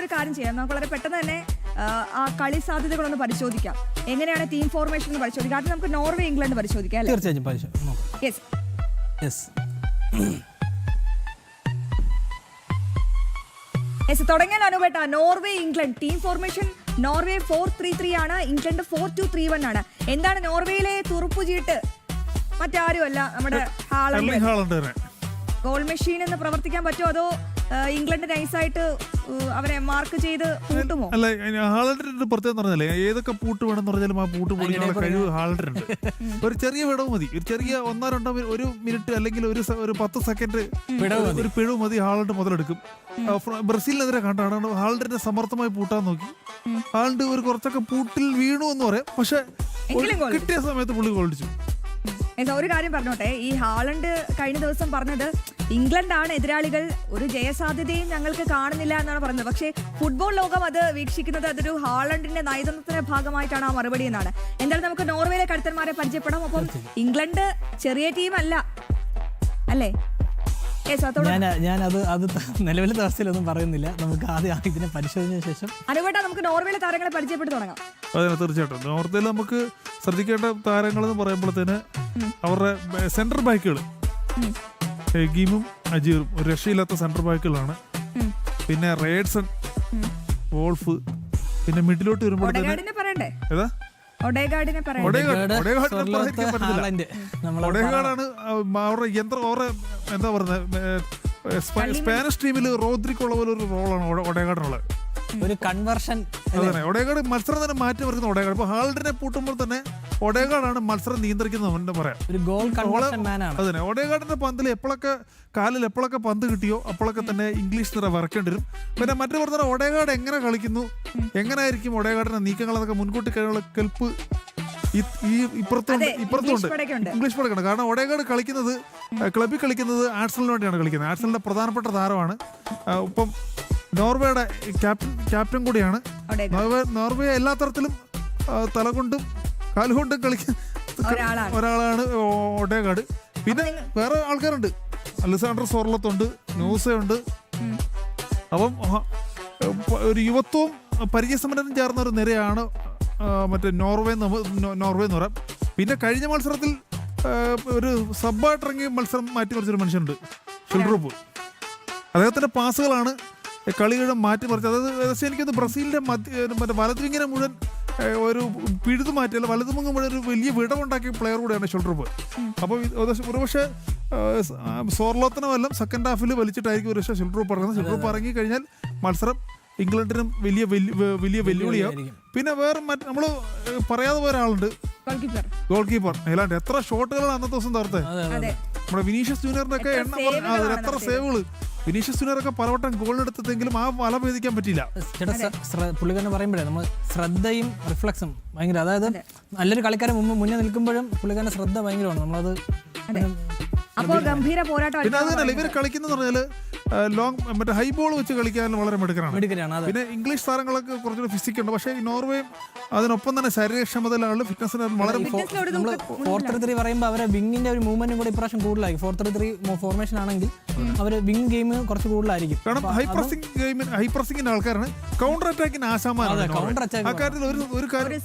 ഒരു കാര്യം ചെയ്യാം, നമുക്ക് വളരെ പെട്ടെന്ന് തന്നെ ആ കളി സാധ്യതകളൊന്ന് പരിശോധിക്കാം. എങ്ങനെയാണ് ടീം ഫോർമേഷൻ എന്ന് പരിശോധിക്കാം. ആദ്യം നമുക്ക് നോർവേ ഇംഗ്ലണ്ട് പരിശോധിക്കാം. തീർച്ചയായും തുടങ്ങിയാൽ അനുപേട്ട Norway England team formation. Norway 4-3-3 ആണ്, ഇംഗ്ലണ്ട് 4-2-3-1 ആണ്. എന്താണ് നോർവേയിലെ തുറുപ്പുചീട്ട്? മറ്റാരും അല്ല, നമ്മുടെ ഹാളണ്ട്. ഗോൾ മെഷീൻ എന്ന് പ്രവർത്തിക്കാൻ പറ്റുമോ, അതോ ഇംഗ്ലണ്ട് നൈസായിട്ട് അവരെ മാർക്ക് ചെയ്ത് പൂട്ടുമോ? അല്ല, ഹാളണ്ടിന്റെ പ്രത്യേകം പറഞ്ഞല്ലേ, ഏതൊക്കെ പൂട്ട് വേണമെന്ന് പറഞ്ഞാലും ആ പൂട്ട് പൊളിക്കാനുള്ള കഴിവ് ഹാളണ്ടിനുണ്ട്. ഒരു ചെറിയ വിടവ് മതി, ഒരു ചെറിയ 1-2 ഒരു മിനിറ്റ് അല്ലെങ്കിൽ ഒരു 10 സെക്കൻഡ് ഒരു പിഴവ് മതി, ഹാളണ്ട് മുതലെടുക്കും. ബ്രസീലിനെതിരെ കണ്ടാണ് ഹാളണ്ടിനെ സമർത്ഥമായി പൂട്ടാൻ നോക്കി. ഹാളണ്ട് ഒരു കുറച്ചൊക്കെ പൂട്ടിൽ വീണു എന്ന് പറയാം, പക്ഷെ കിട്ടിയ സമയത്ത് പുള്ളി ഗോളിച്ചു. ഒരു കാര്യം പറഞ്ഞോട്ടെ, ഈ ഹാളണ്ട് കഴിഞ്ഞ ദിവസം പറഞ്ഞത് ഇംഗ്ലണ്ടാണ് എതിരാളികൾ, ഒരു ജയസാധ്യതയും ഞങ്ങൾക്ക് കാണുന്നില്ല എന്നാണ് പറഞ്ഞത്. പക്ഷേ ഫുട്ബോൾ ലോകം അത് വീക്ഷിക്കുന്നത് അതൊരു ഹാളണ്ടിന്റെ നയതന്ത്രത്തിന്റെ ഭാഗമായിട്ടാണ് ആ മറുപടി എന്നാണ്. എന്തായാലും നമുക്ക് നോർവേയിലെ കരുത്തന്മാരെ പരിചയപ്പെടാം. അപ്പം ഇംഗ്ലണ്ട് ചെറിയ ടീം അല്ല അല്ലേ? ഞാൻ അത് നിലവിലെ അവസ്ഥയിലൊന്നും പറയുന്നില്ല. നമുക്ക് ആദ്യം ഇതിനെ പരിശോധിച്ച ശേഷം അനുവേട്ട നമുക്ക് നോർവേയിലെ താരങ്ങളെ പരിചയപ്പെട്ട് തുടങ്ങാം. അതെ, തീർച്ചയായിട്ടും. നോർവേയിൽ നമുക്ക് ശ്രദ്ധിക്കേണ്ട താരങ്ങൾ എന്ന് പറയുമ്പോഴത്തേന് അവരുടെ സെന്റർ ബാക്കുകൾ ഹെഗീമും അജീറും ഒരു രക്ഷയില്ലാത്ത സെന്റർ ബാക്കുകളാണ്. പിന്നെ റേഡ്സൺ, വോൾഫ്, പിന്നെ മിഡിലോട്ട് വരുമ്പോഴത്തേന് ഒഡേഗാർഡാണ് അവരുടെ എന്താ പറയുന്നത്, സ്പാനിഷ് ടീമിൽ റോദ്രിക്കുള്ള പോലെ ഒരു റോളാണ് ഒഡേഗാർഡിനുള്ളത്. ഒരു കൺവേർഷൻ. അതെ, ഒഡേഗാർഡ് മത്സരം തന്നെ മാറ്റി മറിക്കുന്ന ഒഡേഗാർഡ്. ഇപ്പൊ ഹാൾഡിനെ പൂട്ടുമ്പോൾ തന്നെ ഒഡേഗാർഡാണ് മത്സരം നിയന്ത്രിക്കുന്നത് പറയാം. അതെ, ഒഡേഗാർഡിന്റെ പന്തിൽ കാലിൽ എപ്പോഴൊക്കെ പന്ത് കിട്ടിയോ അപ്പോഴൊക്കെ തന്നെ ഇംഗ്ലീഷ് നിറ വരക്കേണ്ടി വരും. പിന്നെ മറ്റു പറഞ്ഞാൽ ഒഡേഗാർഡ് എങ്ങനെ കളിക്കുന്നു, എങ്ങനെയായിരിക്കും ഒഡേഗാർഡിന്റെ നീക്കങ്ങളൊക്കെ മുൻകൂട്ടി കഴിയുള്ള കെൽപ്പ് ഇപ്പുറത്തുണ്ട്. ഇംഗ്ലീഷ് പഠിക്കണം. കാരണം ഒഡേഗാർഡ് കളിക്കുന്നത് ക്ലബിൽ കളിക്കുന്നത് ആഴ്സണലിന് വേണ്ടിയാണ് കളിക്കുന്നത്. ആഴ്സണലിന്റെ പ്രധാനപ്പെട്ട താരമാണ്. ഇപ്പം നോർവേയുടെ ക്യാപ്റ്റൻ കൂടിയാണ്. നോർവേ എല്ലാ തരത്തിലും തലകൊണ്ടും കാലുകൊണ്ടും കളിക്കുന്ന ഒരാളാണ് ഒഡേഗാർഡ്. പിന്നെ വേറെ ആൾക്കാരുണ്ട്, അലസാണ്ടർ സോർലത്തുണ്ട്, ന്യൂസയുണ്ട്. അപ്പം ഒരു യുവത്വവും പരിചയസമ്പന്നരും ചേർന്ന ഒരു നിരയാണ് മറ്റേ നോർവേ എന്ന് പറയാം. പിന്നെ കഴിഞ്ഞ മത്സരത്തിൽ ഒരു സബ്ബായിട്ടിറങ്ങി മത്സരം മാറ്റിമറിച്ചൊരു മനുഷ്യനുണ്ട്, ഷിൽഡ്രൂപ്പ്. അദ്ദേഹത്തിന്റെ പാസുകളാണ് കളിയുടെ മാറ്റിമറിച്ചത്. അതായത് എനിക്കത് ബ്രസീലിന്റെ മറ്റേ വലതുവിങ്ങിനെ മുഴുവൻ ഒരു പിഴുതു മാറ്റിയല്ല, വലതുമുങ്ങ് മുഴുവൻ ഒരു വലിയ വിടവുണ്ടാക്കിയ പ്ലെയർ കൂടെയാണ് ഷിൽഡ്രൂപ്പ്. അപ്പോൾ ഒരുപക്ഷെ സോർലോത്തിനുമെല്ലാം സെക്കൻഡ് ഹാഫിൽ വലിച്ചിട്ടായിരിക്കും ഒരു ഷിൽഡ്രൂപ്പ് ഇറങ്ങുന്നത്. ഷിൽഡ്രൂപ്പ് ഇറങ്ങി കഴിഞ്ഞാൽ മത്സരം ഇംഗ്ലണ്ടിനും വലിയ വെല്ലുവിളിയാവും. പിന്നെ വേറെ നമ്മൾ പറയാതെ പോയ ഒരാളുണ്ട്, ഗോൾ കീപ്പർ അല്ലാണ്ട് എത്ര ഷോട്ടുകളാണ് അന്നത്തെ ദിവസം തകർത്തത്. നമ്മുടെ വിനീഷ്യസ് ജൂനിയറിന്റെ ഒക്കെ എണ്ണം, എത്ര സേവുകള്. വിനീഷ്യസ് ജൂനിയറൊക്കെ പലവട്ടം ഗോളിനെടുത്തെങ്കിലും ആ വല ഭേദിക്കാൻ പറ്റില്ല. പുള്ളിക്കാരനെ പറയുമ്പോഴേ നമ്മൾ ശ്രദ്ധയും റിഫ്ലക്സും ഭയങ്കര, അതായത് നല്ലൊരു കളിക്കാരൻ മുന്നേ നിൽക്കുമ്പോഴും പുള്ളിക്കാരന്റെ ശ്രദ്ധ ഭയങ്കരമാണ്. നമ്മളത് പിന്നെ അത് തന്നെ ഇവർ കളിക്കുന്ന പറഞ്ഞാല് ലോങ് മറ്റേ ഹൈ ബോൾ വെച്ച് കളിക്കാൻ വളരെ മിടുക്കനാണ്. പിന്നെ ഇംഗ്ലീഷ് താരങ്ങളൊക്കെ കുറച്ചുകൂടി ഫിസിക് ഉണ്ട്. പക്ഷേ ഈ നോർവേയും അതിനൊപ്പം തന്നെ ശരീരക്ഷമതയിലുള്ള ഫിറ്റ്നസിന് വളരെ 4-3-3 പറയുമ്പോൾ അവരെ വിങ്ങിന്റെ ഒരു മൂവ്മെന്റും കൂടി ഇപ്രാവശ്യം കൂടുതലായി. 4-3-3 ഫോർമേഷൻ ആണെങ്കിൽ അവര് വിങ് ഗെയിം കുറച്ച് കൂടുതലായിരിക്കും. കാരണം ഹൈ പ്രസിംഗിന്റെ ആൾക്കാരാണ്, കൗണ്ടർ അറ്റാക്കിന് ആശാമാരാണ്. ആ കാര്യത്തിൽ ഒരു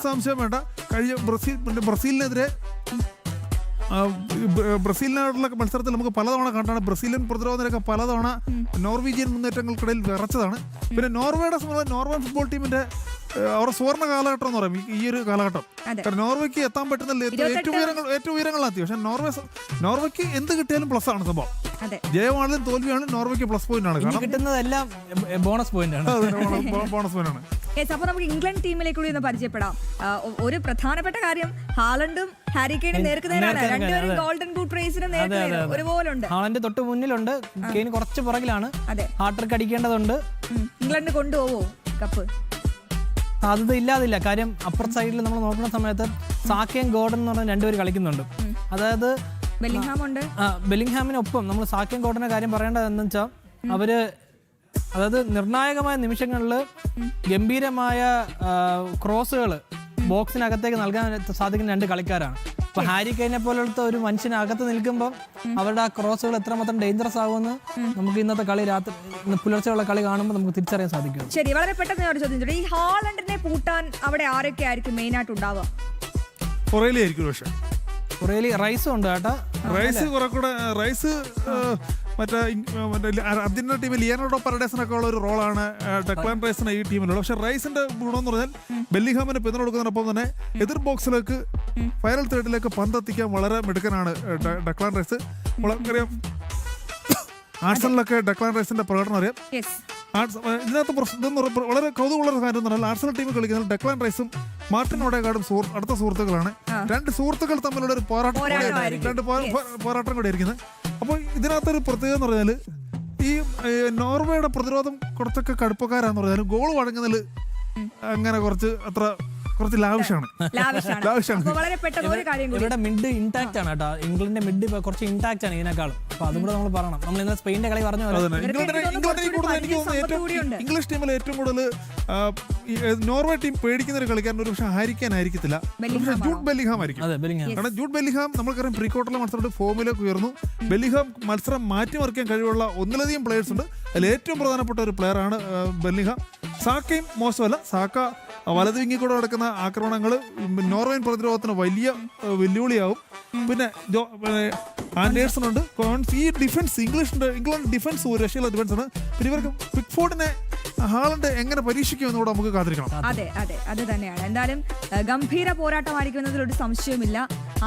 സംശയം വേണ്ട. കഴിഞ്ഞ ബ്രസീലിനെതിരെ ബ്രസീലിനോടുള്ള മത്സരത്തിൽ നമുക്ക് പലതവണ കണ്ടാണ് ബ്രസീലിയൻ പ്രതിരോധ നിരക്ക് പലതവണ നോർവീജിയൻ മുന്നേറ്റങ്ങൾക്കിടയിൽ വിറച്ചതാണ്. പിന്നെ നോർവേയുടെ നോർവേൻ ഫുട്ബോൾ ടീമിന്റെ അവരുടെ സുവർണ്ണ കാലഘട്ടം എന്ന് പറയും ഈ ഒരു കാലഘട്ടം. കാരണം നോർവേക്ക് എത്താൻ പറ്റുന്ന ഏറ്റവും ഉയരങ്ങളിലെത്തി. പക്ഷെ നോർവേക്ക് എന്ത് കിട്ടിയാലും പ്ലസ് ആണ് സംഭവം. ജയമാണെങ്കിലും തോൽവിയാണെങ്കിലും നോർവേക്ക് പ്ലസ് പോയിന്റ് ആണ്. കാരണം കിട്ടുന്നതെല്ലാം ബോണസ് പോയിന്റ് ആണ്. അപ്പൊ നമുക്ക് ഇംഗ്ലണ്ട് ടീമിലേക്ക് കൂടി ഒന്ന് പരിചയപ്പെടാം. ഒരു പ്രധാനപ്പെട്ട കാര്യം, ഹാലണ്ടും ഹാരി കെയ്നും നേർക്കുനേരാണ്. രണ്ടുപേരും ഗോൾഡൻ ബൂട്ട് റേസിന് ഒരുപോലെ ഉണ്ട്. ഹാലണ്ട് തൊട്ട് മുന്നിലുണ്ട്, കെയ്ൻ കുറച്ച് പുറകിലാണ്. ഹാട്രിക് അടിക്കേണ്ടതുണ്ട്. ഇംഗ്ലണ്ട് കൊണ്ടുപോവോ കപ്പ്? സാധ്യത ഇല്ലാതില്ല. കാര്യം അപ്പുറത്തെ സൈഡിൽ നമ്മൾ നോക്കുന്ന സമയത്ത് സാക്കയും ഗോർഡൻ എന്ന് പറഞ്ഞ രണ്ടുപേർ കളിക്കുന്നുണ്ട്. അതായത് ബെല്ലിംഗ്ഹാമിനൊപ്പം നമ്മൾ സാക്കയും ഗോർഡന്റെ കാര്യം പറയേണ്ടത് എന്താ വെച്ചാൽ അവര് അതായത് നിർണായകമായ നിമിഷങ്ങളിൽ ഗംഭീരമായ ക്രോസുകൾ ബോക്സിനകത്തേക്ക് നൽകാൻ സാധിക്കുന്ന രണ്ട് കളിക്കാരാണ്. അപ്പൊ ഹാരി കെയിനെ പോലത്തെ ഒരു മനുഷ്യന് അകത്ത് നിൽക്കുമ്പോൾ അവരുടെ ആ ക്രോസുകൾ എത്രമാത്രം ഡേഞ്ചറസ് ആകുമെന്ന് നമുക്ക് ഇന്നത്തെ കളി രാത്രി പുലർച്ചെയുള്ള കളി കാണുമ്പോൾ നമുക്ക് തിരിച്ചറിയാൻ സാധിക്കും. ശരി, വളരെ പെട്ടെന്ന് ഞാൻ ഒരു ചോദ്യം ചോദിച്ചു. ഈ ഹാളണ്ടിനെ പൂട്ടാൻ അവിടെ ആരൊക്കെ ആയിരിക്കും മെയിൻ ആയിട്ട് ഉണ്ടാവുക? കൊറേലിയായിരിക്കും പക്ഷേ കുറേലി റൈസും ഉണ്ട് കേട്ടോ. റൈസ് കുറെ കൂടെ റൈസ് മറ്റേ അർജന്റീന ടീമിൽ ലിയനാർഡോ പരഡേസിനൊക്കെ ഉള്ള ഒരു റോളാണ് ഡെക്ലാൻ റൈസിന് ഈ ടീമിലുള്ളത്. പക്ഷെ റൈസിന്റെ ഗുണം എന്ന് പറഞ്ഞാൽ ബെല്ലിഹാമിന് പിന്തുണ കൊടുക്കുന്നതിനൊപ്പം തന്നെ എതിർ ബോക്സിലേക്ക് ഫൈനൽ തേർഡിലേക്ക് പന്തെത്തിക്കാൻ വളരെ മിടുക്കനാണ് ഡെക്ലാൻ റൈസ്. നമുക്കറിയാം ആഴ്സണലൊക്കെ ഡെക്ലാൻ റൈസിന്റെ പ്രകടനം അറിയാം. ഇതിനകത്ത് വളരെ കൗതുകമുള്ള കാര്യം എന്ന് പറഞ്ഞാൽ ആഴ്സണൽ ടീമിൽ കളിക്കുന്ന ഡെക്ലാൻ റൈസും മാർട്ടിൻ ഓഡേഗാർഡും അടുത്ത സുഹൃത്തുക്കളാണ്. രണ്ട് സുഹൃത്തുക്കൾ തമ്മിലുള്ള ഒരു പോരാട്ടം കൂടെ ഇരിക്കുന്നത്. അപ്പോൾ ഇതിനകത്തൊരു പ്രത്യേകത എന്ന് പറഞ്ഞാൽ ഈ നോർവേയുടെ പ്രതിരോധം കുറച്ചൊക്കെ കടുപ്പക്കാരാന്ന് പറഞ്ഞാൽ ഗോൾ വഴങ്ങുന്നതിൽ അങ്ങനെ കുറച്ച് ലാവിഷാണ്. ഇവരുടെ മിഡ് ഇൻടാക്ട് ആണ് കേട്ടോ. ഇംഗ്ലണ്ടിന്റെ മിഡ് കുറച്ച് ഇൻടാക്ട് ആണ് ഇതിനേക്കാളും. അപ്പൊ അതും കൂടെ നമ്മൾ പറയണം. നമ്മൾ ഇന്നലെ സ്പെയിനിന്റെ കളി പറഞ്ഞു ഇംഗ്ലീഷ് ടീമിൽ ഏറ്റവും കൂടുതൽ നോർവേ ടീം പേടിക്കുന്ന ഒരു കളിക്കാരൻ ഒരു പക്ഷേ ഹാരി കെയ്ൻ ആയിരിക്കത്തില്ല, പക്ഷേ ജൂഡ് ബെല്ലിംഗ്ഹാം ആയിരിക്കും. കാരണം ജൂഡ് ബെല്ലിംഗ്ഹാം നമുക്കറിയാം പ്രീ ക്വാർട്ടറിലെ മത്സരത്തിൽ ഫോമിലേക്ക് ഉയർന്നു. ബെല്ലിംഗ്ഹാം മത്സരം മാറ്റിമറിക്കാൻ കഴിവുള്ള ഒന്നിലധികം പ്ലേയേഴ്സ് ഉണ്ട്. അതിൽ ഏറ്റവും പ്രധാനപ്പെട്ട ഒരു പ്ലെയറാണ് ബെല്ലിംഗ്ഹാം. സാക്കയും മോശമല്ല. സാക്ക വലത് വിങ്ങി കൂടെ നടക്കുന്ന ആക്രമണങ്ങൾ നോർവേൻ പ്രതിരോധത്തിന് വലിയ വെല്ലുവിളിയാവും. പിന്നെ ആൻഡേഴ്സൺ ഉണ്ട്. ഈ ഡിഫൻസ് ഇംഗ്ലണ്ട് ഡിഫൻസ് ഒരു രക്ഷയുള്ള ഡിഫൻസ് ആണ്. പിന്നെ ഇവർക്ക് പിക്ഫോർഡിനെ ഹാളണ്ട് എങ്ങനെ പരീക്ഷിക്കുമെന്ന് കൂടെ നമുക്ക് കാത്തിരിക്കണം. അതെ അതെ, അത് തന്നെയാണ്. എന്തായാലും ഗംഭീര പോരാട്ടമായിരിക്കുന്നതിൽ ഒരു സംശയമില്ല.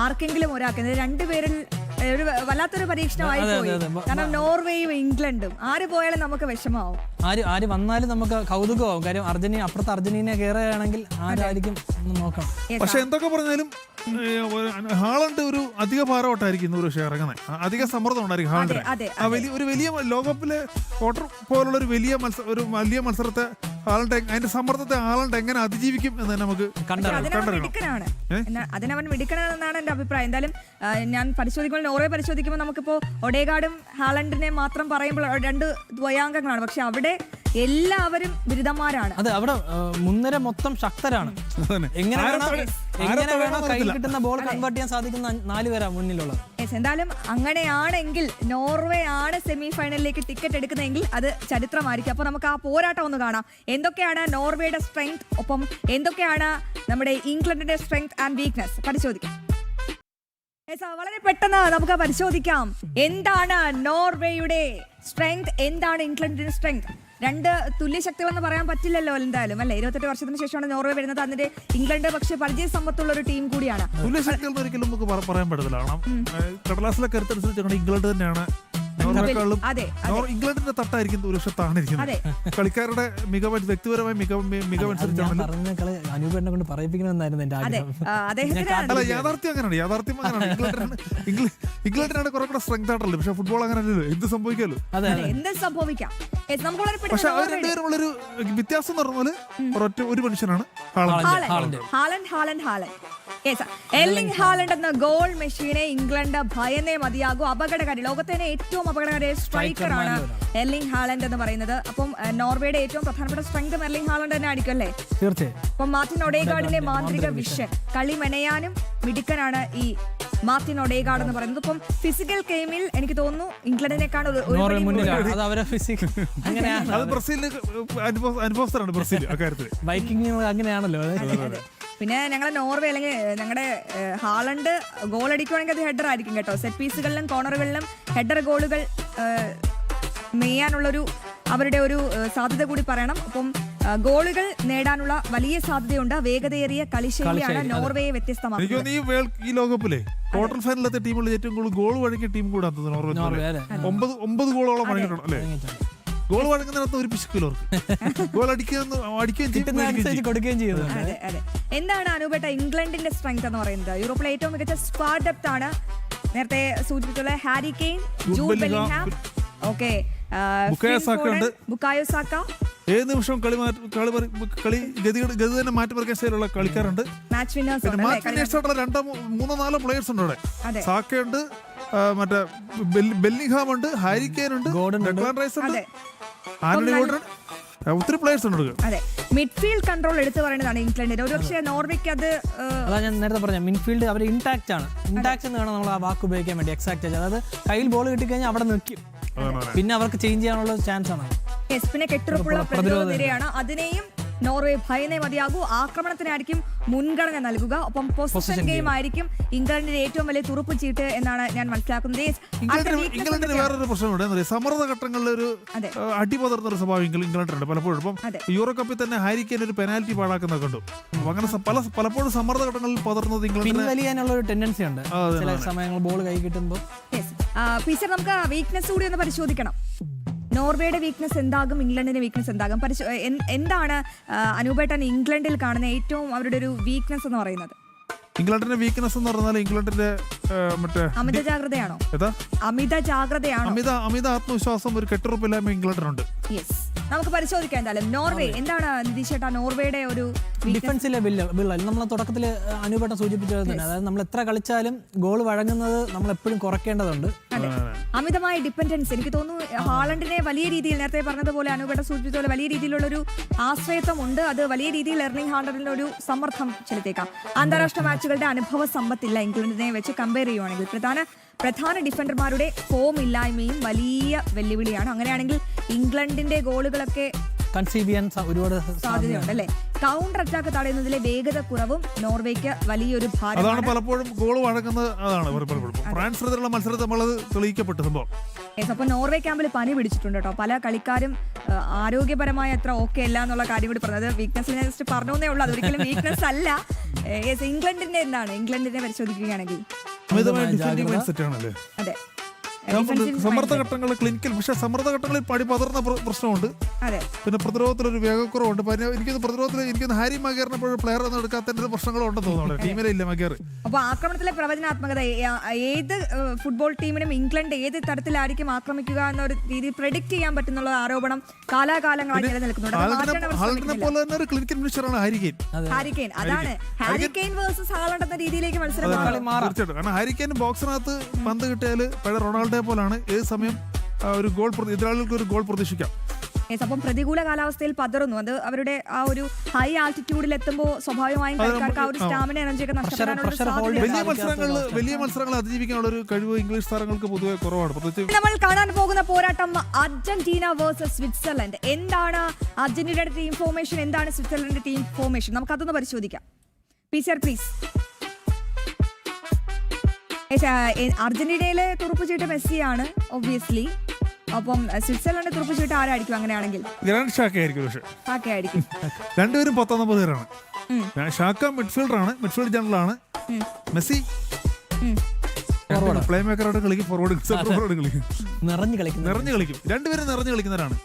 ആർക്കെങ്കിലും ഒരാൾക്ക് രണ്ടുപേരിൽ ഒരു വല്ലാത്തൊരു പരീക്ഷണമായി പോയി. കാരണം നോർവേയും ഇംഗ്ലണ്ടും ആര് പോയാലും നമുക്ക് വിഷമാവും. ആര് വന്നാലും നമുക്ക് കൗതുകമാവും. കാര്യം അപ്പുറത്ത് അർജന്റീന കയറുകയാണെങ്കിൽ ആരായിരിക്കും നോക്കണം. പക്ഷെ എന്തൊക്കെ പറഞ്ഞാലും ഹാളണ്ട് ഒരു അധിക ഭാരമായിട്ടായിരിക്കും ഒരു പക്ഷേ ഇറങ്ങുന്നത്. അധിക സമ്മർദ്ദം ഉണ്ടായിരിക്കും ഹാളണ്ടിന്. ഒരു വലിയ ലോകകപ്പിലെ ക്വാർട്ടർ പോലുള്ള ഒരു വലിയ മത്സരത്തെ ഹാളണ്ട് അതിന്റെ സമ്മർദ്ദത്തെ ഹാളണ്ട് എങ്ങനെ അതിജീവിക്കും എന്ന് നമുക്ക് അതിനവൻ മിടുക്കനാണെന്നാണ് എന്റെ അഭിപ്രായം. എന്തായാലും ഞാൻ പരിശോധിക്കുമ്പോൾ നോർവേ പരിശോധിക്കുമ്പോൾ നമുക്കിപ്പോ ഒഡേഗാർഡും ഹാളണ്ടിനെ മാത്രം പറയുമ്പോൾ രണ്ട് ദ്വയാംഗങ്ങളാണ്. പക്ഷെ അവിടെ എല്ലാവരും ബിരുദന്മാരാണ്. അതെ, അവിടെ മുൻനിര മൊത്തം ശക്തരാണ്. എങ്ങനെ വേണോ കയ്യിൽ കിട്ടുന്ന ബോൾ കൺവേർട്ട് ചെയ്യാൻ സാധിക്കുന്ന 4 പേരാണ് മുന്നിലുള്ളത്. എന്തായാലും അങ്ങനെയാണെങ്കിൽ നോർവേ ആണ് സെമി ഫൈനലിലേക്ക് ടിക്കറ്റ് എടുക്കുന്നതെങ്കിൽ അത് ചരിത്രമായിരിക്കും. അപ്പൊ നമുക്ക് ആ പോരാട്ടം ഒന്ന് കാണാം. എന്തൊക്കെയാണ് നോർവേയുടെ സ്ട്രെങ്ത്, ഒപ്പം എന്തൊക്കെയാണ് നമ്മുടെ ഇംഗ്ലണ്ടിന്റെ സ്ട്രെങ്ത് ആൻഡ് വീക്ക്നെസ് പരിശോധിക്കാം. വളരെ പെട്ടെന്ന് നമുക്ക് പരിശോധിക്കാം. എന്താണ് നോർവേയുടെ സ്ട്രെങ്ത്, എന്താണ് ഇംഗ്ലണ്ടിന്റെ സ്ട്രെങ്ത്? രണ്ട് തുല്യ ശക്തികളെന്ന് പറയാൻ പറ്റില്ലല്ലോ എന്തായാലും, അല്ലെ? 28 വർഷത്തിന് ശേഷമാണ് നോർവേ വരുന്നത്. അതിന്റെ ഇംഗ്ലണ്ട് പക്ഷേ പരിചയ സമ്പത്തുള്ള ഒരു ടീം കൂടിയാണ്. തുല്യ ശക്തികൾ ഒരിക്കലും നമുക്ക് പറയാൻ പറ്റത്തില്ല. കാരണം കടലാസിലെ കരുത്തനുസരിച്ച് ഇംഗ്ലണ്ട് തന്നെയാണ് ഇംഗ്ലണ്ടിന്റെ തട്ടായിരിക്കും ഒരു പക്ഷെ താണിരിക്കുന്നത്. കളിക്കാരുടെ വ്യക്തിപരമായ മികവനുസരിച്ചാണല്ലോ. യാഥാർത്ഥ്യം അങ്ങനെയാണ്. ഇംഗ്ലണ്ടിനാണ് കുറെ കൂടെ സ്ട്രെങ്ത് ആയിട്ടുള്ളത്. പക്ഷെ ഫുട്ബോൾ അങ്ങനെ അല്ലല്ലോ, എന്ത് സംഭവിക്കാമല്ലോ. പക്ഷെ അവർ രണ്ടുപേരുമുള്ളൊരു വ്യത്യാസം എന്ന് പറഞ്ഞാൽ ഒരു മനുഷ്യനാണ് എർലിംഗ് ഹാലണ്ട് എന്ന ഗോൾ മെഷീനെ ഇംഗ്ലണ്ട് ഭയന്നേ മതിയാകും. അപകടകാരി, ലോകത്തെ ഏറ്റവും അപകടകാരിയായ സ്ട്രൈക്കറാണ് എർലിംഗ് ഹാലണ്ട് എന്ന് പറയുന്നത്. അപ്പം നോർവേയുടെ ഏറ്റവും പ്രധാനപ്പെട്ട സ്ട്രെങ്ത് എർലിംഗ് ഹാലണ്ട് തന്നെ ആയിരിക്കും, അല്ലേ? തീർച്ചയായും. അപ്പം മാർട്ടിൻ ഒഡേഗാർഡിന്റെ മാന്ത്രിക വിഷൻ, കളി മെനയാനും മിടുക്കനാണ് ഈ മാർട്ടിൻ ഒഡേഗാർഡ് എന്ന് പറയുന്നത്. ഇപ്പം ഫിസിക്കൽ ഗെയിമിൽ എനിക്ക് തോന്നുന്നു ഇംഗ്ലണ്ടിനേക്കാൾ അങ്ങനെയാണല്ലോ. പിന്നെ ഞങ്ങളുടെ നോർവേ അല്ലെങ്കിൽ ഞങ്ങളുടെ ഹാളണ്ട് ഗോൾ അടിക്കുവാണെങ്കിൽ അത് ഹെഡർ ആയിരിക്കും കേട്ടോ. സെറ്റ് പീസുകളിലും കോർണറുകളിലും ഹെഡർ ഗോളുകൾ നെയ്യാനുള്ളൊരു അവരുടെ ഒരു സാധ്യത കൂടി പറയണം. അപ്പം ഗോളുകൾ നേടാനുള്ള വലിയ സാധ്യതയുണ്ട്. വേഗതയേറിയ കളിശൈലിയാണ് നോർവേയെ വ്യത്യസ്തമാക്കുന്നത്. ഈ ലോകകപ്പിലെ ക്വാർട്ടർ ഫൈനലിലത്തെ ടീമുകളിൽ ഏറ്റവും കൂടുതൽ ഗോൾ വഴങ്ങിയ ടീം കൂടെ നോർവേ. 9 ഗോളോളം വഴങ്ങിയിട്ടുണ്ട്, അല്ലേ? ഗോൾ വഴങ്ങുന്നതിനകത്ത് ഒരു പിശുക്കില്ല. ഗോൾ അടിക്കുകയും ചെയ്യുന്നു. അതെ അതെ. എന്താണ് അനൂപേട്ട ഇംഗ്ലണ്ടിന്റെ സ്ട്രെങ്ത് എന്ന് പറയുന്നത്? യൂറോപ്പിലെ ഏറ്റവും മികച്ച സ്ക്വാഡ് ഡെപ്ത് ആണ്. നേരത്തെ സൂചിപ്പിച്ചുള്ള Harry Kane, Jude Bellingham, Bukayo Saka. ഏത് നിമിഷവും കളി ഗതി തന്നെ മാറ്റിമറിക്കാൻ ശൈലിയുള്ള കളിക്കാരുണ്ട്. മാച്ച് വിന്നേഴ്സ് 3-4 പ്ലേയേഴ്സ് ഉണ്ട് അവിടെ. സാക്കയുണ്ട്, മറ്റേ ബെല്ലിംഗ്ഹാം ഉണ്ട്, ഹാരി കെയ്ൻ ഉണ്ട്, ഡെക്ലാൻ റൈസ് ഉണ്ട്, ആന്റണി ഗോർഡൻ. ഒത്തിരി പ്ലേയേഴ്സ് ഉണ്ട്. അതെ, മിഡ്ഫീൽഡ് കൺട്രോൾ എടുത്തു പറയുന്നതാണ് ഇംഗ്ലണ്ടിന്. ഒരുപക്ഷെ നോർവേക്ക് അത് അതാ ഞാൻ നേരത്തെ പറഞ്ഞ മിഡ്ഫീൽഡ് അവർ ഇൻടാക്റ്റ് ആണ്. ഇൻടാക്ട് എന്ന് വേണം നമ്മൾ ആ വാക്ക് ഉപയോഗിക്കാൻ വേണ്ടി. എക്സാക്ട് അതായത് കയ്യിൽ ബോൾ കിട്ടിക്കഴിഞ്ഞാൽ അവിടെ നിൽക്കും, പിന്നെ അവർക്ക് ചേഞ്ച് ചെയ്യാനുള്ള ചാൻസ് ആണ്. പിന്നെ കെട്ടുറപ്പുള്ള പ്രതിരോധ നിരയാണ്, അതിനെയും നോർവേ ഭയന്നേ മതിയാകൂ. ആക്രമണത്തിനായിരിക്കും മുൻഗണന നൽകുക. ഒപ്പം പൊസിഷൻ ഗെയിം ആയിരിക്കും ഇംഗ്ലണ്ടിന്റെ ഏറ്റവും വലിയ തുറുപ്പ് ചീട്ട് എന്നാണ് ഞാൻ മനസ്സിലാക്കുന്നത്. ഇംഗ്ലണ്ടിന് വേറൊരു പ്രശ്നമുണ്ട്. സമ്മർദ്ദ ഘട്ടങ്ങളിൽ ഒരു അടിപതർന്ന ഒരു സ്വഭാവം ഇംഗ്ലണ്ടിനുണ്ട് പലപ്പോഴും. ഇപ്പം യൂറോ കപ്പിൽ തന്നെ ഹാരി കെയ്ൻ ഒരു പെനാൽറ്റി പാഴാക്കുന്ന കണ്ടു. അങ്ങനെ പലപ്പോഴും സമ്മർദ്ദ ഘട്ടങ്ങളിൽ പതർന്നത് ഇംഗ്ലണ്ടിന് വലിയാനുള്ള ഒരു ടെൻഡൻസി ഉണ്ട് ചില സമയങ്ങളിൽ ബോൾ കൈ കിട്ടുമ്പോൾ. പീസർ, നമുക്ക് വീക്ക്നെസ് കൂടി ഒന്ന് പരിശോധിക്കണം. നോർവേയുടെ വീക്ക്നെസ് എന്താകും, ഇംഗ്ലണ്ടിന്റെ വീക്ക്നെസ് എന്താകും? എന്താണ് അനൂപേട്ടൻ ഇംഗ്ലണ്ടിൽ കാണുന്ന ഏറ്റവും അവരുടെ ഒരു വീക്ക്നെസ് എന്ന് പറയുന്നത്? ഇംഗ്ലണ്ടിന്റെ വീക്ക്നെസ് എന്ന് പറഞ്ഞാൽ ഇംഗ്ലണ്ടിന്റെ മറ്റേ അമിത ജാഗ്രതയാണോ? അമിത ജാഗ്രതയാണോ? അമിത ആത്മവിശ്വാസം, ഒരു കെട്ടുറപ്പില്ലായ്മ ഇംഗ്ലണ്ടിനുണ്ട്. യെസ്, നമുക്ക് പരിശോധിക്കാം എന്തായാലും. നോർവേ എന്താണ് നിതീഷേട്ടാ നോർവേയുടെ ഒരു ഡിഫൻസിലെ വിള്ളൽ? നമ്മൾ തുടക്കത്തിൽ അനുപേട്ടൻ സൂചിപ്പിച്ചത് തന്നെ, അതായത് നമ്മൾ എത്ര കളിച്ചാലും ഗോൾ വഴങ്ങുന്നത് നമ്മൾ എപ്പോഴും കുറയ്ക്കേണ്ടതുണ്ട്. അമിതമായ ഡിപ്പെൻഡൻസ് എനിക്ക് തോന്നുന്നു ഹാളണ്ടിനെ വലിയ രീതിയിൽ, നേരത്തെ പറഞ്ഞതുപോലെ അനുപേട്ടൻ സൂചിപ്പിച്ച പോലെ വലിയ രീതിയിലുള്ള ഒരു ആശ്രയത്വം ഉണ്ട്. അത് വലിയ രീതിയിൽ എർലിംഗ് ഹാളണ്ടിന് ഒരു സമ്മർദ്ദം ചെലുത്തേക്കാം. അന്താരാഷ്ട്ര മാച്ചുകളുടെ അനുഭവ സമ്പത്തില്ല ഇംഗ്ലണ്ടിനെ വെച്ച് കമ്പയർ ചെയ്യുവാണെങ്കിൽ. പ്രധാന ഡിഫൻഡർമാരുടെ ഫോം ഇല്ലായ്മയും വലിയ വെല്ലുവിളിയാണ്. അങ്ങനെയാണെങ്കിൽ ഇംഗ്ലണ്ടിന്റെ ഗോളുകളൊക്കെ കൺസീവ് ചെയ്യാൻ ഒരുപാട് സാധ്യതയുണ്ട് അല്ലേ? കൗണ്ടർ അറ്റാക്ക് തടയുന്നതിലെ വേഗത കുറവും നോർവേക്ക് വലിയൊരു ഭാരമാണ്. അതാണ് പലപ്പോഴും ഗോൾ വഴങ്ങുന്നത്. അതാണ് ഫ്രാൻസ് എതിരുള്ള മത്സരത്തിൽ നമ്മളത് തെളിയിക്കപ്പെട്ടു സംഭവം. അപ്പൊ നോർവേ ക്യാമ്പിൽ പനി പിടിച്ചിട്ടുണ്ട് കേട്ടോ. പല കളിക്കാരും ആരോഗ്യപരമായ അത്ര ഓക്കെ അല്ല എന്നുള്ള കാര്യം കൂടി പറഞ്ഞത്. വീക്ക്നെസ്സിനെ ജസ്റ്റ് പറഞ്ഞേ ഉള്ളൂ, അതൊരിക്കലും വീക്ക്നെസ് അല്ല. ഇംഗ്ലണ്ടിന്റെ എന്താണ്? ഇംഗ്ലണ്ടിനെ പരിശോധിക്കുകയാണെങ്കിൽ അതെ, സമ്മർദ്ദ ഘട്ടങ്ങളിൽ ക്ലിനിക്കൽ, പക്ഷേ സമ്മർദ്ദ ഘട്ടങ്ങളിൽ പടി പതർന്ന പ്രശ്നമുണ്ട്. പിന്നെ പ്രതിരോധത്തിലൊരു വേഗക്കുറവുണ്ട്. എനിക്കത് പ്രതിരോധത്തിൽ എനിക്കൊന്ന് ഹാരി മഗേറിനെ പ്ലെയർ ഒന്നും എടുക്കാത്തതിന്റെ പ്രശ്നങ്ങളും ഉണ്ടെന്ന് തോന്നുന്നു. ടീമിലെ ഇല്ല മഗേർ. അപ്പൊ ആക്രമണത്തിലെ പ്രവചനാത്മകത ഏത് ഫുട്ബോൾ ടീമിനും ഇംഗ്ലണ്ട് ഏത് തരത്തിലായിരിക്കും ആക്രമിക്കുക എന്നൊരു രീതിയിൽ പ്രെഡിക്റ്റ് ചെയ്യാൻ പറ്റുന്നുള്ള ആരോപണം കാലാകാലങ്ങളായി നിലനിൽക്കുന്നുണ്ട്. പോലെ തന്നെ ഒരു ക്ലിനിക്കൽ ഫിനിഷറാണ് ഹാരി കെയ്ൻ. അതാണ് ഹാരി കെയ്ൻ വേഴ്സസ് ഹാളണ്ട് എന്ന രീതിയിലേക്ക് മത്സരം തീർച്ചയായിട്ടും. കാരണം ഹാരി കെയ്ൻ ബോക്സിനകത്ത് പന്ത് കിട്ടിയാൽ പഴയ റൊണാൾഡോ പോലാണ് ഏത് സമയം ഒരു ഗോൾ എതിരാളികൾക്ക് ഒരു ഗോൾ പ്രതീക്ഷിക്കാം. അപ്പം പ്രതികൂല കാലാവസ്ഥയിൽ പതറുന്നു. അത് അവരുടെ ആ ഒരു ഹൈ ആൾട്ടിറ്റ്യൂഡിൽ എത്തുമ്പോൾ സ്വാഭാവികമായും കളിക്കാർക്ക് ആ ഒരു സ്റ്റാമിന എനർജിയൊക്കെ നഷ്ടപ്പെടാനുള്ള സാധ്യത. വലിയ മത്സരങ്ങൾ അതിജീവിക്കാനുള്ള ഒരു കഴിവ് ഇംഗ്ലീഷ് താരങ്ങൾക്ക് പൊതുവെ കുറവാണ്. പ്രത്യേകിച്ച് നമ്മൾ കാണാൻ പോകുന്ന പോരാട്ടം അർജന്റീന വേഴ്സസ് സ്വിറ്റ്സർലൻഡ്. എന്താണ് അർജന്റീനയുടെ ടീം ഫോർമേഷൻ, എന്താണ് സ്വിറ്റ്സർലൻഡിന്റെ ടീം ഫോർമേഷൻ? നമുക്ക് അതൊന്ന് പരിശോധിക്കാം. പീസർ പ്ലീസ്. അർജന്റീനയിലെ തുറുപ്പ് ചീട്ട് മെസ്സിയാണ് ഒബ്വിയസ്ലി. അപ്പം സ്വിറ്റ്സർലൻഡ് തുറുപ്പ് ചീട്ട് ആരായിരിക്കും? അങ്ങനെയാണെങ്കിൽ ഗ്രാൻഡ് ഷാക്ക ആയിരിക്കും. രണ്ടുപേരും 19 പേരാണ്. ഷാക്ക മിഡ്ഫീൽഡറാണ്, മിഡ്ഫീൽഡ് ജനറലാണ്. മെസ്സി പ്ലേ മേക്കറായിട്ട് കളിക്കും, ഫോർവേഡ് കളിക്കും, നിറഞ്ഞു കളിക്കും. രണ്ടുപേരും നിറഞ്ഞു കളിക്കുന്നവരാണ്.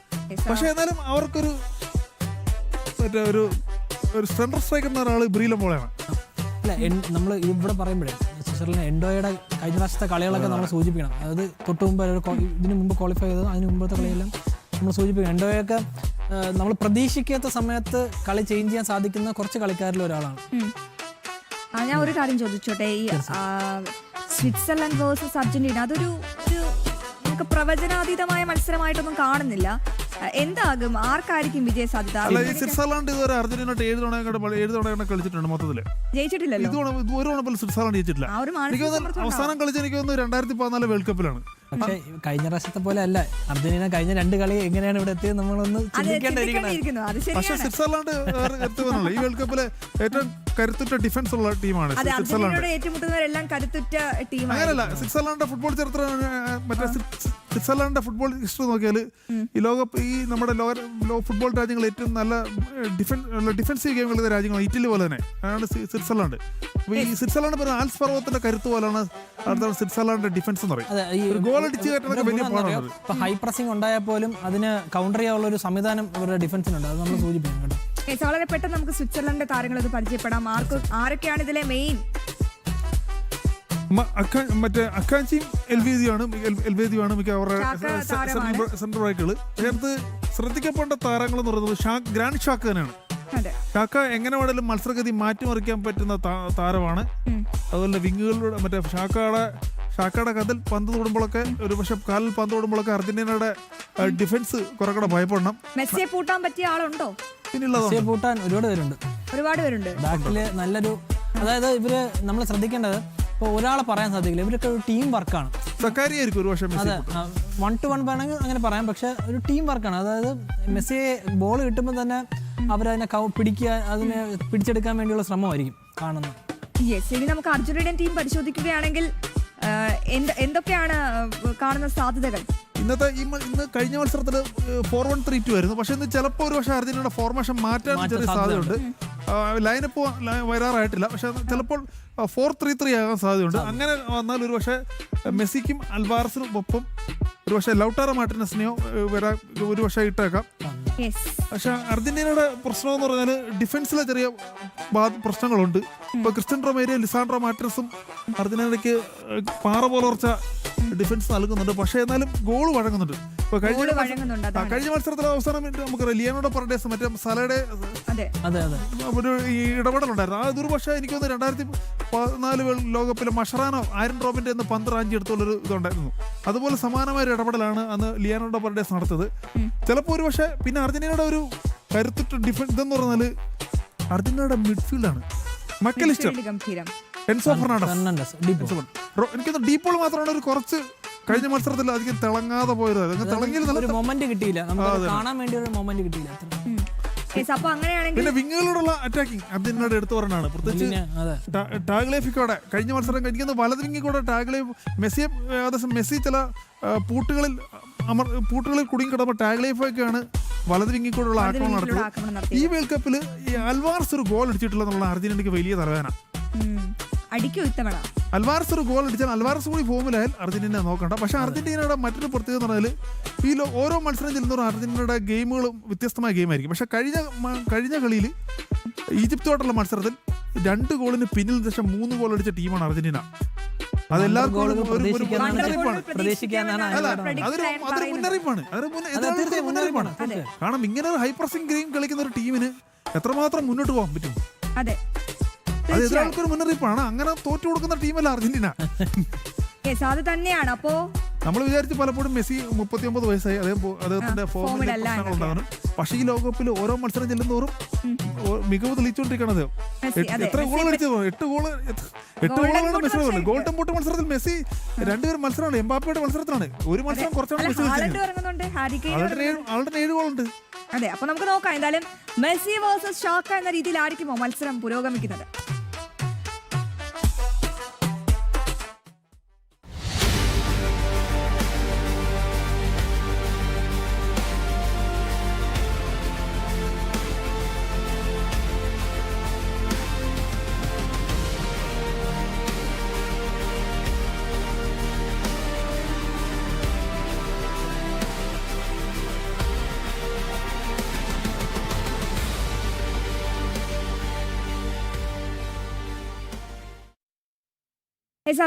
പക്ഷെ എന്നാലും അവർക്കൊരു മറ്റേ ഒരു സെൻട്രൽ സ്ട്രൈക്കർ എന്ന ഒരാൾ ബ്രീലം പോലെയാണ്. നമ്മൾ ഇവിടെ പറയുമ്പോഴേ സ്വിറ്റ്സർലൻഡ് എൻഡോയുടെ കഴിഞ്ഞ വർഷത്തെ കളികളൊക്കെ നമ്മൾ സൂചിപ്പിക്കണം. അതായത് തൊട്ട് മുമ്പ് ഇതിന് മുമ്പ് ക്വാളിഫൈ ചെയ്തത്, അതിന് മുമ്പത്തെ കളിയെല്ലാം നമ്മൾ സൂചിപ്പിക്കണം. എൻഡോയൊക്കെ നമ്മൾ പ്രതീക്ഷിക്കാത്ത സമയത്ത് കളി ചേഞ്ച് ചെയ്യാൻ സാധിക്കുന്ന കുറച്ച് കളിക്കാരിൽ ഒരാളാണ്. ഞാൻ ഒരു കാര്യം ചോദിച്ചോട്ടെ, ഈ സ്വിറ്റ്സർലൻഡ് വേഴ്സസ് അർജന്റീന അതൊരു നമുക്ക് പ്രവചനാതീതമായ മത്സരമായിട്ടൊന്നും കാണുന്നില്ല. എന്താകും, ആർക്കായിരിക്കും വിജയ സാധ്യത? സ്വിറ്റ്സർലൻഡ് ഇതുവരെ അർജന്റീനയായിട്ട് 7 തവണ കളിച്ചിട്ടുണ്ട്. മൊത്തത്തില് ജയിച്ചിട്ടില്ലല്ലോ. ഒരു തവണ പോലും സ്വിറ്റ്സർലൻഡ് ജയിച്ചിട്ടില്ല. അവസാനം കളിച്ച എനിക്ക് തോന്നുന്നു 2014 വേൾഡ് കപ്പിലാണ്. പക്ഷേ കഴിഞ്ഞ പ്രാവശ്യത്തെ പോലെ അല്ല അർജന്റീന കഴിഞ്ഞ 2 കളി എങ്ങനെയാണ് ഇവിടെ എത്തിയത് നമ്മളൊന്ന് ചിന്തിക്കേണ്ടിയിരിക്കുന്നു. പക്ഷേ സ്വിറ്റ്സർലൻഡ് എത്തുവാനുള്ള ഈ വേൾഡ് കപ്പിലെ ഏറ്റവും കരുത്തുറ്റ ഡിഫൻസ് ഉള്ള ടീമാണ് സ്വിറ്റ്സർലൻഡ്. ഏറ്റുമുട്ടുന്നവരെല്ലാം കരുത്തുറ്റ ടീമാണ്. അങ്ങനെയല്ല, സ്വിറ്റ്സർലൻഡിന്റെ ഫുട്ബോൾ ചരിത്രം മറ്റേ സ്വിറ്റ്സർലൻഡിന്റെ ഫുട്ബോൾ ഹിസ്റ്ററി നോക്കിയാൽ ഈ ലോകകപ്പ് ഈ നമ്മുടെ ഫുട്ബോൾ രാജ്യങ്ങൾ ഏറ്റവും നല്ല ഡിഫൻസീവ് ഗെയിം കളിക്കുന്ന രാജ്യങ്ങൾ ഇറ്റലി പോലെ തന്നെ അതാണ് സ്വിറ്റ്സർലൻഡ്. അപ്പൊ ഈ സ്വിറ്റ്സർലൻഡ് പറയുന്ന ആൽസ് പർവ്വതത്തിന്റെ കരുത്ത് പോലെയാണ് സ്വിറ്റ്സർലൻഡിന്റെ ഡിഫൻസ് എന്ന് പറയും. ഗോൾ അടിച്ച് കയറ്റാനൊക്കെ വലിയ പാടാണ്. ഇപ്പൊ ഹൈ പ്രസിംഗ് ഉണ്ടായാൽ പോലും അതിന് കൗണ്ടർ ചെയ്യാനുള്ള ഒരു സംവിധാനം ഇവരുടെ ഡിഫൻസിനുണ്ട്. അത് നമ്മൾ സൂചിപ്പിക്കണം കേട്ടോ. വളരെ പെട്ടെന്ന് നമുക്ക് സ്വിറ്റ്സർലൻഡിന്റെ താരങ്ങളൊക്കെ പരിചയപ്പെടാം. ആരൊക്കെയാണ് ഇതിലെ മെയിൻ? മറ്റേ അക്കാഞ്ചിയും എൽവേദിയുമാണ് മിക്ക അവരുടെ സെൻട്രൽ ബാക്കുകൾ. ചേർത്ത് ശ്രദ്ധിക്കപ്പെട്ട താരങ്ങൾ എന്ന് പറയുന്നത് ഗ്രാൻഡ് ഷാക്ക തന്നെയാണ്. ഷാക്ക എങ്ങനെ വേണമെങ്കിലും മത്സരഗതി മാറ്റിമറിക്കാൻ പറ്റുന്ന താരമാണ്. അതുപോലെ വിങ്ങുകളിലൂടെ മറ്റേ ഷാക്കയുടെ കതിൽ പന്ത് തൊടുമ്പോഴൊക്കെ ഒരു പക്ഷെ കാലിൽ പന്ത് തൊടുമ്പോഴൊക്കെ അർജന്റീനയുടെ ഡിഫൻസ് കുറെ കൂടെ ഭയപ്പെടണം. മെസ്സിയെ പൂട്ടാൻ പറ്റിയ ആളുണ്ടോ? മെസ്സിയെ പൂട്ടാൻ ഒരുപാട് പേരുണ്ട് ബാക്കില്. നല്ലൊരു അതായത് ഇവര് നമ്മൾ ശ്രദ്ധിക്കേണ്ടത് ഇപ്പോൾ ഒരാളെ പറയാൻ സാധിക്കില്ല, ഇവരൊക്കെ ഒരു ടീം വർക്കാണ്. സക്കാരിയായിരിക്കും ഒരു പക്ഷേ അതെ, 1-to-1 വേണമെങ്കിൽ അങ്ങനെ പറയാം. പക്ഷെ ഒരു ടീം വർക്കാണ്. അതായത് മെസ്സിയെ ബോൾ കിട്ടുമ്പോൾ തന്നെ അവരതിനെ പിടിക്കുക, അതിനെ പിടിച്ചെടുക്കാൻ വേണ്ടിയുള്ള ശ്രമമായിരിക്കും കാണുന്നത്. യെസ്, ഇനി നമുക്ക് അർജന്റീനൻ ടീം പരിശോധിക്കുകയാണെങ്കിൽ എന്തൊക്കെയാണ് കാണുന്ന സാധ്യതകൾ? ഇന്ന് കഴിഞ്ഞ മത്സരത്തിൽ 4-1-3-2 ആയിരുന്നു. പക്ഷെ ഇന്ന് ചിലപ്പോൾ ഒരു പക്ഷേ അർജന്റീനയുടെ ഫോർമേഷൻ മാറ്റാൻ ചെറിയ സാധ്യതയുണ്ട്. ലൈനപ്പ് വരാറായിട്ടില്ല, പക്ഷെ ചിലപ്പോൾ 4-3-3 ആകാൻ സാധ്യതയുണ്ട്. അങ്ങനെ വന്നാൽ ഒരു പക്ഷേ മെസ്സിക്കും അൽവാറസിനും ഒപ്പം ഒരു പക്ഷേ ലൗട്ടാറോ മാർട്ടിനസിനെയോ ഒരു പക്ഷേ ഇട്ടേക്കാം. പക്ഷെ അർജന്റീനയുടെ പ്രശ്നം എന്ന് പറഞ്ഞാൽ ഡിഫൻസിലെ ചെറിയ പ്രശ്നങ്ങളുണ്ട്. ഇപ്പൊ ക്രിസ്ത്യൻ റൊമേരിയോ, ലിസാൻഡ്രോ മാർട്ടിനസും അർജന്റീനയ്ക്ക് പാറ പോലർച്ച ഡിഫൻസ് നൽകുന്നുണ്ട്. പക്ഷേ എന്നാലും ഗോൾ വഴങ്ങുന്നുണ്ട്. ഇപ്പൊ കഴിഞ്ഞ മത്സരത്തിലെ അവസാനം നമുക്കറിയാം ലിയാനോടെ പർഡേസ് മറ്റേ സലയുടെ ഒരു ഇടപെടലുണ്ടായിരുന്നു. ആ ദുർപക്ഷെ എനിക്ക് തോന്നുന്നു 2014 ലോകകപ്പിലെ മഷറാനോ ആരൻ റോബിന്റെ പന്ത് റാഞ്ചി എടുത്തുള്ളൊരു ഇതുണ്ടായിരുന്നു. അതുപോലെ സമാനമായ ഒരു ഇടപെടലാണ് അന്ന് ലിയാനോടെ പർഡേസ് നടത്തത്. ചിലപ്പോൾ ഒരു പക്ഷേ പിന്നെ അർജന്റീനയുടെ ഒരു കരുത്തുറ്റ ഡിഫൻസ് ഇതെന്ന് പറഞ്ഞാൽ അർജന്റീനയുടെ മിഡ്ഫീൽഡാണ്. മക്കലിസ്റ്റർ, എൻസോ ഫെർണാണ്ടസ്, എനിക്കൊന്ന് ഡീപ്പോൾ മാത്രമാണ് ഒരു കുറച്ച് കഴിഞ്ഞ മത്സരത്തിൽ അധികം തിളങ്ങാതെ പോയത്. പിന്നെ വിങ്ങുകളോടുള്ള അറ്റാക്കിംഗ് അർജന്റീനയുടെ എടുത്തു പറയാനാണ്. പ്രത്യേകിച്ച് ടാഗ്ലേഫിക്കോടെ കഴിഞ്ഞ മത്സരം കഴിക്കുന്ന വലത് വിങ്ങിക്കൂടെ ടാഗ്ലേഫ് മെസ്സി ചില പൂട്ടുകളിൽ കുടുങ്ങി കിടമ്പോൾ ടാഗ്ലേഫൊക്കെയാണ് വലത് വിങ്ങിക്കൂടെയുള്ള ആക്രമണം നടത്തിയത്. ഈ വേൾഡ് കപ്പിൽ ഈ അൽവാർസ് ഒരു ഗോൾ അടിച്ചിട്ടില്ല എന്നുള്ള അർജന്റീനയ്ക്ക് വലിയ തലവേദന. അൽവാർസ് ഒരു ഗോൾ അടിച്ചാൽ അൽവാർസ് കൂടി ഫോമിലായാൽ അർജന്റീന നോക്കണ്ട. പക്ഷെ അർജന്റീനയുടെ മറ്റൊരു പ്രത്യേകത എന്ന് പറഞ്ഞാൽ ഓരോ മത്സരം ചെല്ലുന്നവരും അർജന്റീനയുടെ ഗെയിമുകളും വ്യത്യസ്തമായ ഗെയിമായിരിക്കും. പക്ഷെ കഴിഞ്ഞ കളിയിൽ ഈജിപ്തുമായിട്ടുള്ള മത്സരത്തിൽ 2 ഗോളിന് പിന്നിൽ ശേഷം 3 ഗോൾ അടിച്ച ടീമാണ് അർജന്റീന. അതെല്ലാവർക്കും അതൊരു മുന്നറിയിപ്പാണ്. കാരണം ഇങ്ങനെ ഒരു ഹൈ പ്രസിംഗ് ഗെയിം കളിക്കുന്ന ഒരു ടീമിന് എത്രമാത്രം മുന്നോട്ട് പോകാൻ പറ്റും, അത് എതിരാൾക്കൊരു മുന്നറിയിപ്പാണ്. അങ്ങനെ തോറ്റു കൊടുക്കുന്ന ടീമല്ല അർജന്റീന. അത് തന്നെയാണ്. അപ്പോ നമ്മൾ വിചാരിച്ച് പലപ്പോഴും മെസ്സി 39 വയസ്സായി അദ്ദേഹത്തിന്റെ ഫോമിൽ പ്രശ്നങ്ങളുണ്ടാകുന്നു. പക്ഷേ ഈ ലോകകപ്പിൽ ഓരോ മത്സരം ചെല്ലുന്നവരും മികവ് തെളിയിച്ചുകൊണ്ടിരിക്കണത്. എത്ര ഗോൾ അടിച്ചത്? 8 ഗോളാണ് മെസ്സി. ഗോൾഡൻ ബൂട്ട് മത്സരത്തിൽ മെസ്സി 2 മത്സരമാണ്. എംബാപ്പയുടെ മത്സരത്തിലാണ്. ഒരു മത്സരം കുറച്ചാണ് മെസ്സി. ആളുടെ 7 ഗോളുണ്ട്. അതെ, അപ്പൊ നമുക്ക് നോക്കാം. എന്തായാലും മെസ്സി വേഴ്സസ് ഷാക്ക എന്ന രീതിയിൽ ആയിരിക്കുമോ മത്സരം പുരോഗമിക്കുന്നത്?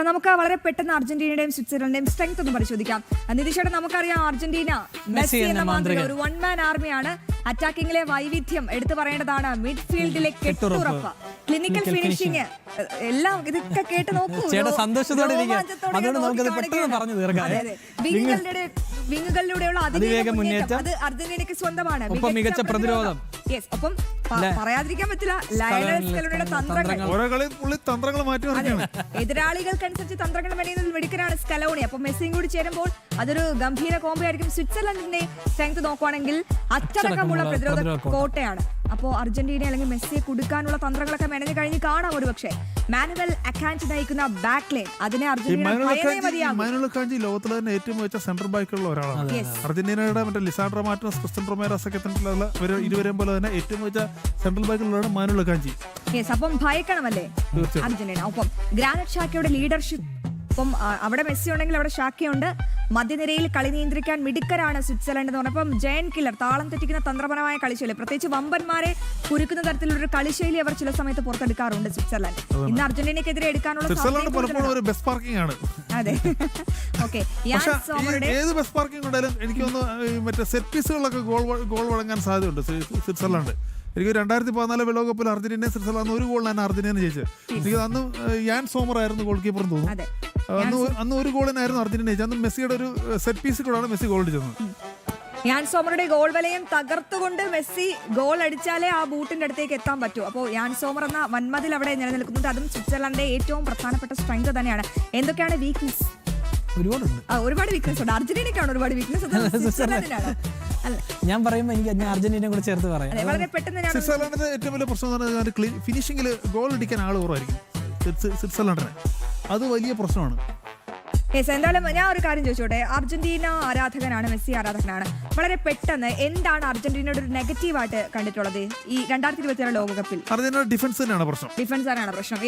നമുക്ക് വളരെ പെട്ടെന്ന് അർജന്റീനയുടെയും സ്വിറ്റ്സർലൻഡിന്റെയും സ്ട്രെങ്ത് ഒന്ന് പരിശോധിക്കാം. നിതീഷേട്ടൻ, നമുക്കറിയാം അർജന്റീന മെസ്സി എന്ന മാന്ത്രിക ഒരു 1-man ആർമിയാണ്. അറ്റാക്കിങ്ങിലെ വൈവിധ്യം എടുത്തു പറയേണ്ടതാണ്. മിഡ്ഫീൽഡിലെ കെട്ടുറപ്പ്, ക്ലിനിക്കൽ ഫിനിഷിംഗ്, എല്ലാം ഇതൊക്കെ കേട്ട് നോക്കൂ. വിങ്ങുകളിലൂടെയുള്ള അതിവേഗ മുന്നേറ്റം അത് അർജന്റീനയ്ക്ക് സ്വന്തമാണ്. മികച്ച പ്രതിരോധം. ഒപ്പം പറയാതിരിക്കാൻ പറ്റില്ല ലയണൽ സ്കലോണിയുടെ തന്ത്രങ്ങൾ എതിരാളികൾക്കനുസരിച്ച് തന്ത്രങ്ങൾ മെനയുന്നതിൽ മിടുക്കനാണ് സ്കലോണി. അപ്പൊ മെസ്സിയും കൂടി ചേരുമ്പോൾ അതൊരു ഗംഭീര കോംബോ ആയിരിക്കും. സ്വിറ്റ്സർലൻഡിന്റെ സ്ട്രെങ്ത് നോക്കുവാണെങ്കിൽ അച്ചടക്കമുള്ള പ്രതിരോധ കോട്ടയാണ്. അപ്പോൾ അർജന്റീന അല്ലെങ്കിൽ മെസ്സിയെ കുടുക്കാനുള്ള തന്ത്രങ്ങളൊക്കെ മെനഞ്ഞു കഴിഞ്ഞ് കാണാം. ഒരു പക്ഷേ മാനുവൽ അക്കാഞ്ചി നയിക്കുന്ന ബാക്ക് ലൈൻ അതിനെ അർജന്റീന ലോകത്തിലെ തന്നെ ഏറ്റവും മികച്ച സെന്റർ ബാക്കുള്ള ഒരാളാണ്. അർജന്റീനയുടെ മറ്റേ ലിസാൻഡ്രോ മാർട്ടിനസ്, ക്രിസ്ത്യൻ റൊമേറോ സഖ്യത്തിലുള്ള ഇരുവരെയും പോലെ തന്നെ ഏറ്റവും മികച്ച സെൻട്രൽ ബാക്കിലുള്ളതാണ് മാനുവൽ അക്കാഞ്ചി. അപ്പം ഭയക്കണമല്ലേ അർജന്റീന. ഒപ്പം ഗ്രാനറ്റ് ഷാക്കയുടെ ലീഡർഷിപ്പ്. അപ്പം അവിടെ മെസ്സി ഉണ്ടെങ്കിൽ അവിടെ ഷാക്കയുണ്ട്. മധ്യനിരയിൽ കളി നിയന്ത്രിക്കാൻ മിടുക്കരാണ് സ്വിറ്റ്സർലൻഡ് എന്ന് പറഞ്ഞപ്പം ജയൻ കില്ലർ, താളം തെറ്റിക്കുന്ന തന്ത്രപരമായ കളിശൈലി, പ്രത്യേകിച്ച് വമ്പന്മാരെ കുരുക്കുന്ന തരത്തിലുള്ള കളിശൈലി അവർ ചില സമയത്ത് പുറത്തെടുക്കാറുണ്ട് സ്വിറ്റ്സർലൻഡ്. ഇന്ന് അർജന്റീനയ്ക്കെതിരെ എടുക്കാനുള്ള അതെ. ഓക്കെ, ഏത് ബെസ്റ്റ് പാർക്കിംഗ് ഉണ്ടായാലും എനിക്ക് തോന്നുന്നു മറ്റേ സെറ്റ് പീസുകളിലൊക്കെ ഗോൾ വഴങ്ങാൻ സാധ്യതയുണ്ട് സ്വിറ്റ്സർലൻഡ്. എനിക്ക് 2014 ലോകകപ്പിൽ അർജന്റീന സ്വിറ്റ്സർലൻഡ് 1 ഗോളിനാണ് അർജന്റീന ജയിച്ചത്. എനിക്ക് അന്ന് യാൻ സോമർ ആയിരുന്നു ഗോൾ കീപ്പർ എന്ന് തോന്നുന്നു. അന്ന് ഒരു ഗോളിനായിരുന്നു അർജന്റീന ജയിച്ചത്. അന്ന് മെസ്സിയുടെ ഒരു സെറ്റ് പീസിൽ കൂടെയാണ് മെസ്സി ഗോൾ അടിച്ചത്. യാൻ സോമറുടെ ഗോൾ വലയം തകർത്തുകൊണ്ട് മെസ്സി ഗോൾ അടിച്ചാലേ ആ ബൂട്ടിന്റെ അടുത്തേക്ക് എത്താൻ പറ്റൂ. അപ്പോൾ യാൻ സോമർ എന്ന വൻമതിൽ അവിടെ നിലനിൽക്കുന്നുണ്ട്. അതും സ്വിറ്റ്സർലൻഡിന്റെ ഏറ്റവും പ്രധാനപ്പെട്ട സ്ട്രെങ്ത് തന്നെയാണ്. എന്തൊക്കെയാണ് വീക്ക്നെസ്? ഒരുപാട് വീക്ക്നെസ് ഉണ്ട്. അർജന്റീനയ്ക്കാണ് ഒരുപാട് വീക്ക്നെസ്, സ്വിറ്റ്സർലൻഡിനാണ്. ഞാൻ പറയുമ്പോൾ ഞാൻ അർജന്റീനയെ കൂടെ ചേർത്ത് പറയാം. വളരെ പെട്ടെന്ന് സ്വിറ്റ്സർലൻഡിന്റെ ഏറ്റവും വലിയ പ്രശ്നം എന്ന് പറഞ്ഞാൽ ഫിനിഷിംഗിൽ ഗോൾ അടിക്കാൻ ആൾ കുറവായിരിക്കും സ്വിറ്റ്സർലൻഡിന്. അത് വലിയ പ്രശ്നമാണ്. എന്തായാലും ഞാൻ ഒരു കാര്യം ചോദിച്ചോട്ടെ, അർജന്റീന ആരാധകനാണ്, മെസ്സി ആരാധകനാണ്. വളരെ പെട്ടെന്ന് എന്താണ് അർജന്റീനയുടെ ഒരു നെഗറ്റീവായിട്ട് കണ്ടിട്ടുള്ളത് ഈ 2022 ലോകകപ്പിൽ? അർജന്റീന ഡിഫൻസ് തന്നെയാണ് പ്രശ്നം. ഡിഫൻസ് തന്നെയാണ് പ്രശ്നം.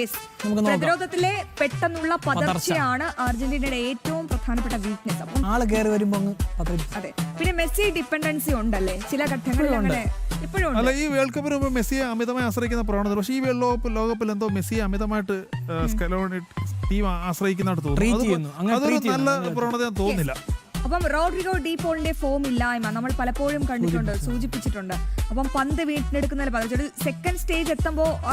പ്രതിരോധത്തിലെ പെട്ടെന്നുള്ള പതർച്ചയാണ് അർജന്റീനയുടെ ഏറ്റവും പ്രധാനപ്പെട്ട വീക്ക്നെസ്. അതെ, പിന്നെ മെസ്സി ഡിപ്പെൻഡൻസി ഉണ്ടല്ലേ ചില ഘട്ടങ്ങളിൽ, അങ്ങനെ ഇപ്പോഴും അല്ല. ഈ വേൾഡ് കപ്പിന് മുമ്പ് മെസ്സിയെ അമിതമായി ആശ്രയിക്കുന്ന പ്രവണത, പക്ഷേ ഈ ലോകകപ്പിൽ എന്തോ മെസ്സിയെ അമിതമായിട്ട് ടീം ആശ്രയിക്കുന്നതായിട്ട് തോന്നുന്നു. അതൊരു നല്ല പ്രവണത തോന്നുന്നില്ല. അപ്പം റോഡ്രിഗോ ഡി പോളിന്റെ ഫോം ഇല്ലായ്മ നമ്മൾ പലപ്പോഴും കണ്ടിട്ടുണ്ട്, സൂചിപ്പിച്ചിട്ടുണ്ട്. അപ്പം പന്ത് വീണ്ടെടുക്കുന്നതിൽ പതിച്ച് ഒരു സെക്കൻഡ് സ്റ്റേജ് എത്തുമ്പോൾ ആ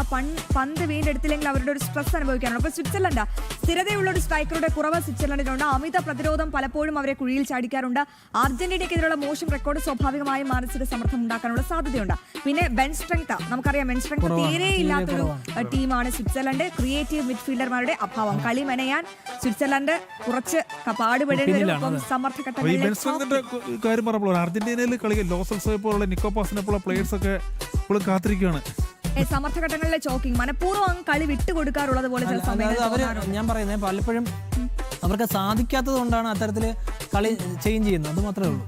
പന്ത് വീണ്ടെടുത്തില്ലെങ്കിൽ അവരുടെ ഒരു സ്ട്രെസ് അനുഭവിക്കാറുണ്ട്. അപ്പോൾ സ്വിറ്റ്സർലൻഡ് സ്ഥിരതയുള്ള ഒരു സ്ട്രൈക്കറുടെ കുറവ് സ്വിറ്റ്സർലൻഡിനുണ്ട്. അമിത പ്രതിരോധം പലപ്പോഴും അവരെ കുഴിയിൽ ചാടിക്കാറുണ്ട്. അർജന്റീനയ്ക്കെതിരെയുള്ള മോശം റെക്കോർഡ് സ്വാഭാവികമായും മാനസിക സമ്മർദ്ദം ഉണ്ടാക്കാനുള്ള സാധ്യതയുണ്ട്. പിന്നെ ബെഞ്ച് സ്ട്രെങ്ത്, നമുക്കറിയാം ബെഞ്ച് സ്ട്രെങ്ത് തീരെ ഇല്ലാത്തൊരു ടീമാണ് സ്വിറ്റ്സർലൻഡ്. ക്രിയേറ്റീവ് മിഡ്ഫീൽഡർമാരുടെ അഭാവം, കളി മെനയാൻ സ്വിറ്റ്സർലൻഡ് കുറച്ച് പാടുപെടേണ്ടി വരും. സമ്മർദ്ദ കാര്യം പറഞ്ഞപ്പോൾ അർജന്റീനയിൽ കളിക്കുക ലോസൽസോയെ പോലുള്ള നിക്കോപാസിനെ പോലുള്ള പ്ലേയേഴ്സ് ഒക്കെ ഇപ്പോൾ കാത്തിരിക്കുകയാണ്. സമ്മർദ്ദഘട്ടങ്ങളിലെ ചോക്കിംഗ് മനഃപൂർവ്വം കളി വിട്ടുകൊടുക്കാറുള്ളത് പോലെ ചില സമയത്ത് ഞാൻ പറയുന്നത് പലപ്പോഴും അവർക്ക് സാധിക്കാത്തത് കൊണ്ടാണ് അത്തരത്തില് കളി ചേഞ്ച് ചെയ്യുന്നത്. അത് മാത്രമേ ഉള്ളൂ.